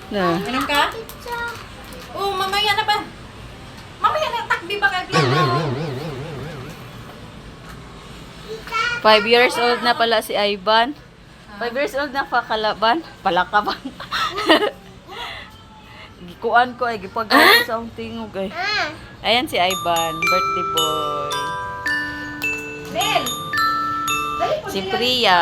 Na. Inom ka? Oo, mamaya na ba? Mamaya na, takbi ba kayo? 5 years old na pala si Ivan. 5 years old na pa kalaban. Palakaban. Gikuan ko ay gipagawa ko sa akong tingog ay. Ayan si Ivan, birthday boy. Bel! Dali po Si sila. Priya.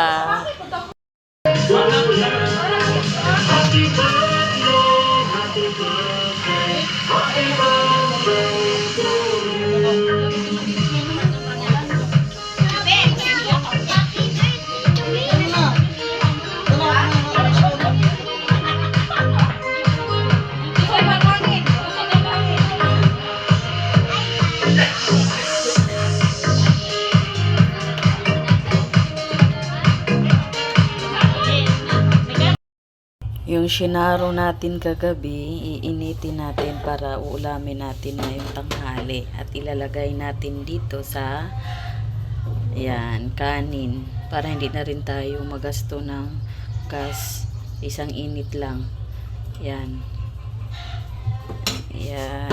Yung shinaro natin kagabi, iinitin natin para uulamin natin ngayong tanghali. At ilalagay natin dito sa yan, kanin. Para hindi na rin tayo magasto ng gas. Isang init lang. Yan. Yan.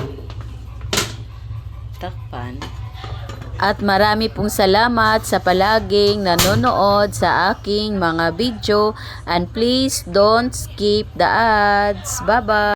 Takpan. At marami pong salamat sa palaging nanonood sa aking mga video. And please don't skip the ads. Bye-bye!